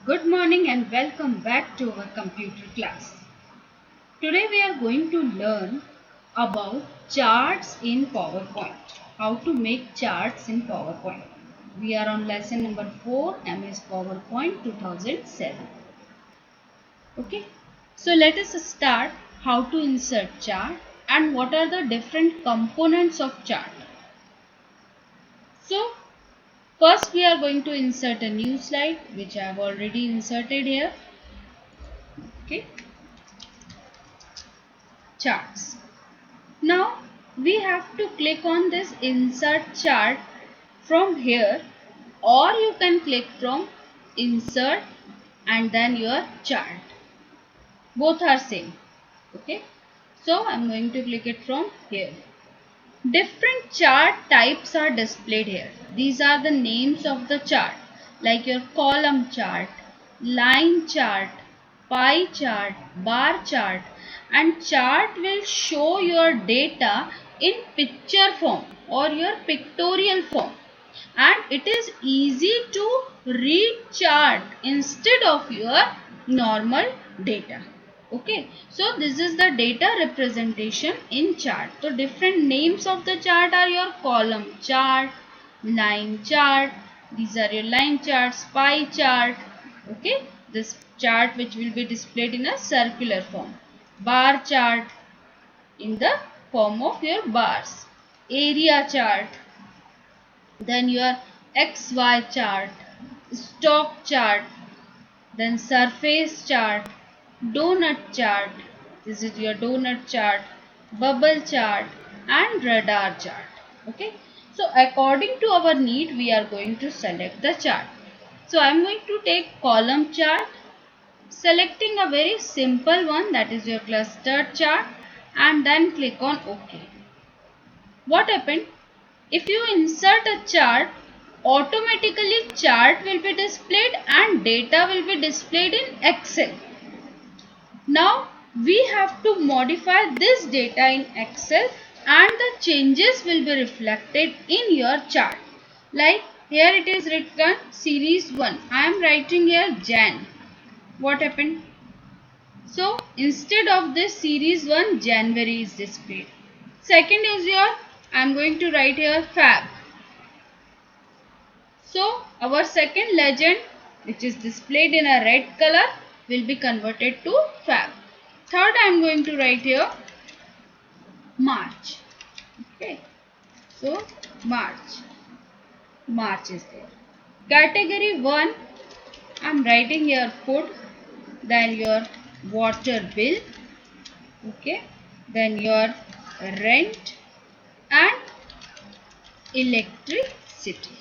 Good morning and welcome back to our computer class. Today we are going to learn about charts in PowerPoint. How to make charts in PowerPoint. We are on lesson number 4 MS PowerPoint 2007. Okay. So let us start how to insert chart and what are the different components of chart. So first we are going to insert a new slide which I have already inserted here. Okay. Charts. Now we have to click on this insert chart from here, or you can click from insert and then your chart. Both are same. Okay. So I am going to click it from here. Different chart types are displayed here. These are the names of the chart, like your column chart, line chart, pie chart, bar chart, and chart will show your data in picture form or your pictorial form, and it is easy to read chart instead of your normal data. Okay, so this is the data representation in chart. So different names of the chart are your column chart, line chart, these are your line charts, pie chart. Okay, this chart which will be displayed in a circular form, bar chart in the form of your bars, area chart, then your XY chart, stock chart, then surface chart, donut chart, this is your donut chart, bubble chart and radar chart. Okay, so according to our need we are going to select the chart. So I am going to take column chart, selecting a very simple one, that is your cluster chart, and then click on OK. What happened? If you insert a chart, automatically chart will be displayed and data will be displayed in Excel. Now we have to modify this data in Excel and the changes will be reflected in your chart. Like here it is written series 1. I am writing here Jan. What happened? So instead of this series 1, January is displayed. Second is your, I am going to write here Fab. So our second legend, which is displayed in a red color, will be converted to Fab. Third, I am going to write here March. Okay. So March. March is there. Category 1, I am writing here food. Then your water bill. Okay. Then your rent and electricity.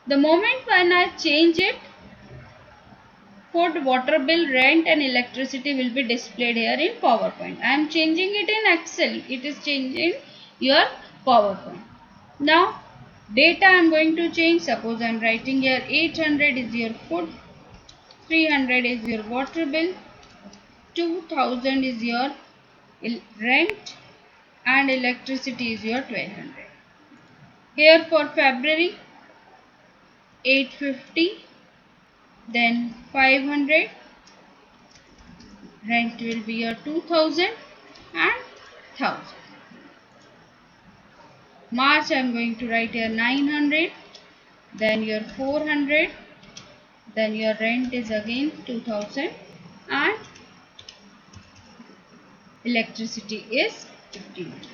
The moment when I change it, food, water bill, rent and electricity will be displayed here in PowerPoint. I am changing it in Excel. It is changing your PowerPoint. Now data I am going to change. Suppose I am writing here 800 is your food, 300 is your water bill, 2000 is your rent and electricity is your 1200. Here for February 850, then 500, rent will be your 2000 and 1000. March I am going to write here 900, then your 400, then your rent is again 2000 and electricity is 1500.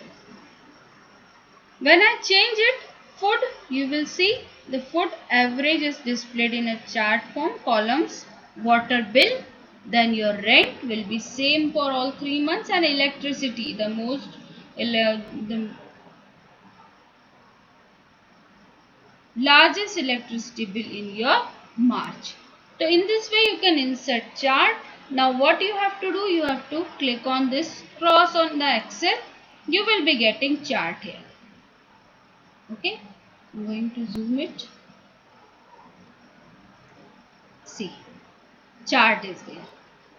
When I change it, food, you will see the food average is displayed in a chart form, columns, water bill, then your rent will be same for all 3 months and electricity, the largest electricity bill in your March. So in this way you can insert chart. Now what you have to do, you have to click on this cross on the Excel. You will be getting chart here. Okay, I'm going to zoom it. See, chart is there.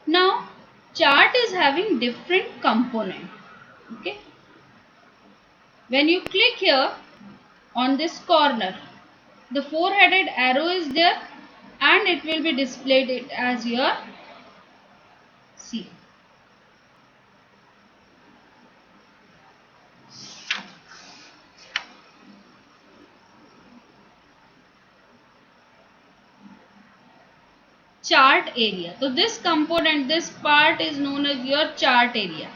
Now chart is having different component. Okay, when you click here on this corner, the four-headed arrow is there. and it will be displayed it as your C. Chart area. So this component, this part is known as your chart area.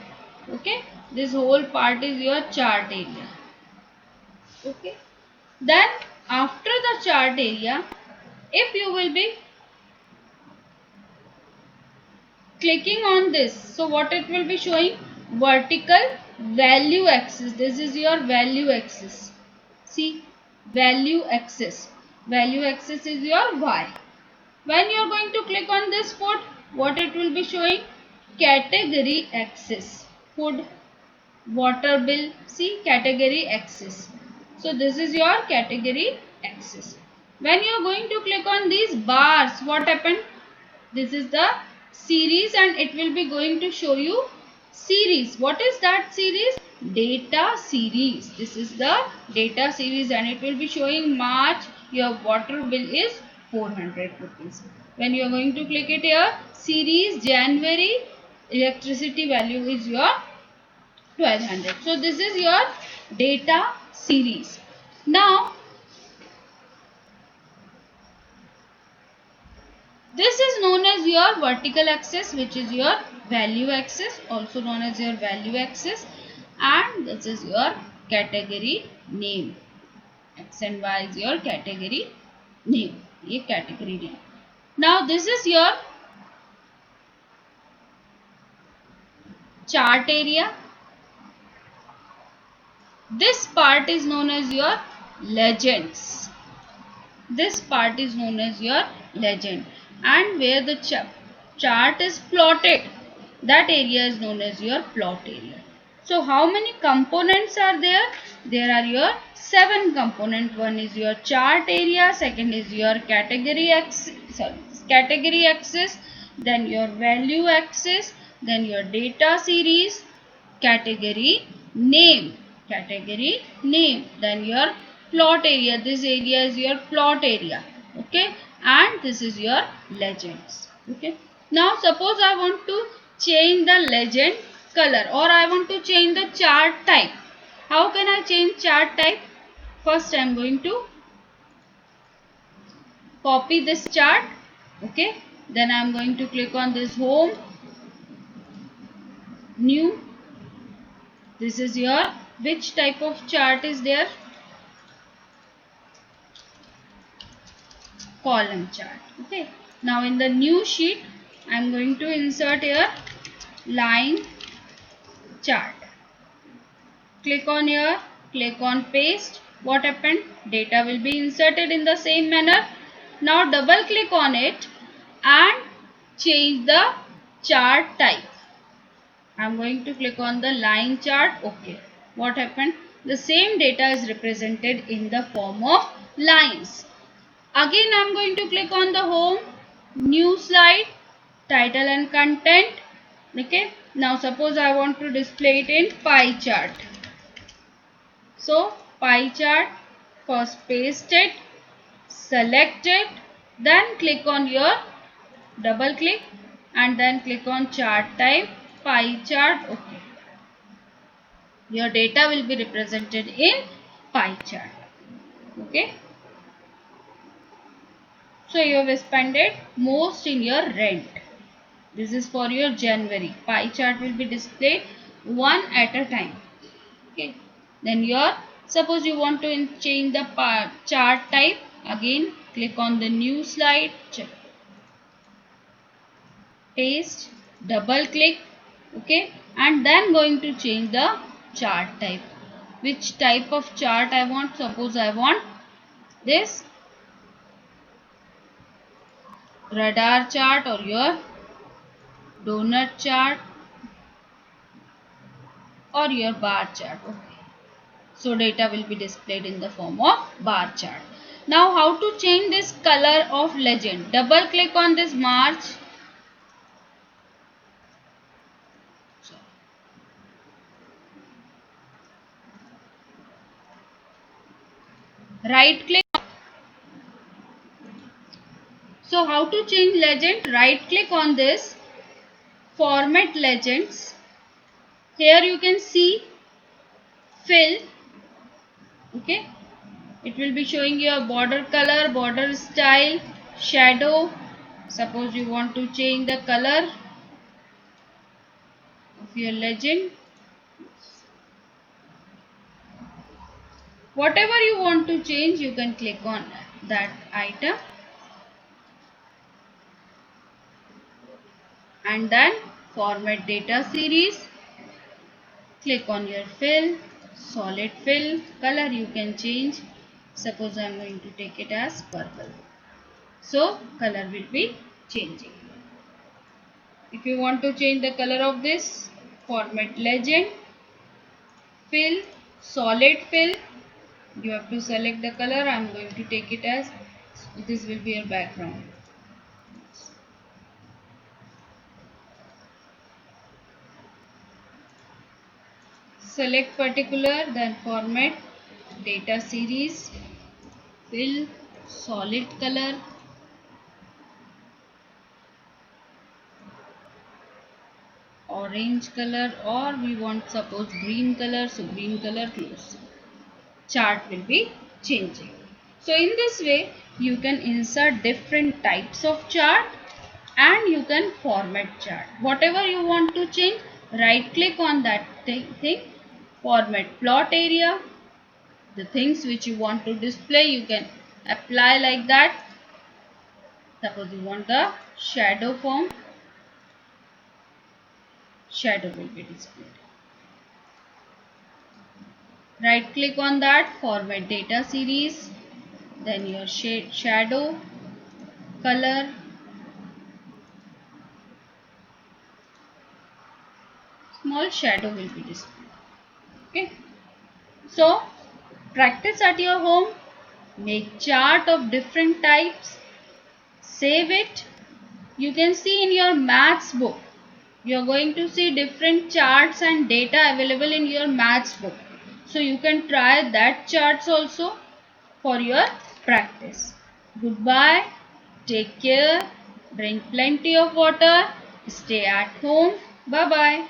Okay, this whole part is your chart area. Okay, then after the chart area, if you will be clicking on this, so what it will be showing? Vertical value axis. This is your value axis. See, value axis. Value axis is your Y. When you are going to click on this food, what it will be showing? Category axis. Food, water bill. See, category axis. So this is your category axis. When you are going to click on these bars, what happened? This is the series and it will be going to show you series. What is that series? Data series. This is the data series and it will be showing March. Your water bill is 400 rupees. When you are going to click it here, series January electricity value is your 1200. So this is your data series. Now this is known as your vertical axis, which is your value axis, also known as your value axis, and this is your category name. X and Y is your category name. ये category name. Now this is your chart area. This part is known as your legends. This part is known as your legend, and where the chart is plotted, that area is known as your plot area. So how many components are there? There are your 7 components. One is your chart area, second is your category axis, then your value axis, then your data series, category name, then your plot area. This area is your plot area. Okay, and this is your legends. Okay, now suppose I want to change the legend color, or I want to change the chart type. How can I change chart type? First I am going to copy this chart. Okay, then I am going to click on this home, new. This is your, which type of chart is there? Column chart. Okay, now in the new sheet I am going to insert here line chart. Click on here, click on paste. What happened? Data will be inserted in the same manner. Now double click on it and change the chart type. I am going to click on the line chart. Okay, what happened? The same data is represented in the form of lines. Again I am going to click on the home, new slide, title and content. Okay, now suppose I want to display it in pie chart. So pie chart, first paste it, select it, then click on your, double click and then click on chart type, pie chart. Okay, your data will be represented in pie chart. Okay, so you have expended most in your rent. This is for your January. Pie chart will be displayed one at a time. Okay. Then your, suppose you want to change the chart type. Again, click on the new slide. Paste. Double click. Okay. And then going to change the chart type. Which type of chart I want? Suppose I want this radar chart or your donut chart or your bar chart. Okay. So data will be displayed in the form of bar chart. Now how to change this color of legend? Double click on this March. Right click. So how to change legend? Right click on this, format legends. Here you can see fill. Okay, it will be showing your border color, border style, shadow. Suppose you want to change the color of your legend. Whatever you want to change, you can click on that item and then format data series. Click on your fill, solid fill, color you can change. Suppose I am going to take it as purple. So color will be changing. If you want to change the color of this, format legend, fill, solid fill. You have to select the color. I am going to take it as this will be your background. Select particular, then format data series, fill, solid color, orange color, or we want suppose green color, so green color close. Chart will be changing. So in this way you can insert different types of chart and you can format chart. Whatever you want to change, right click on that thing, format plot area. The things which you want to display you can apply like that. Suppose you want the shadow form, shadow will be displayed. Right click on that, format data series, then your shadow, color, small shadow will be displayed. Okay. So practice at your home, make chart of different types, save it. You can see in your maths book, you are going to see different charts and data available in your maths book. So you can try that charts also for your practice. Goodbye. Take care. Drink plenty of water. Stay at home. Bye bye.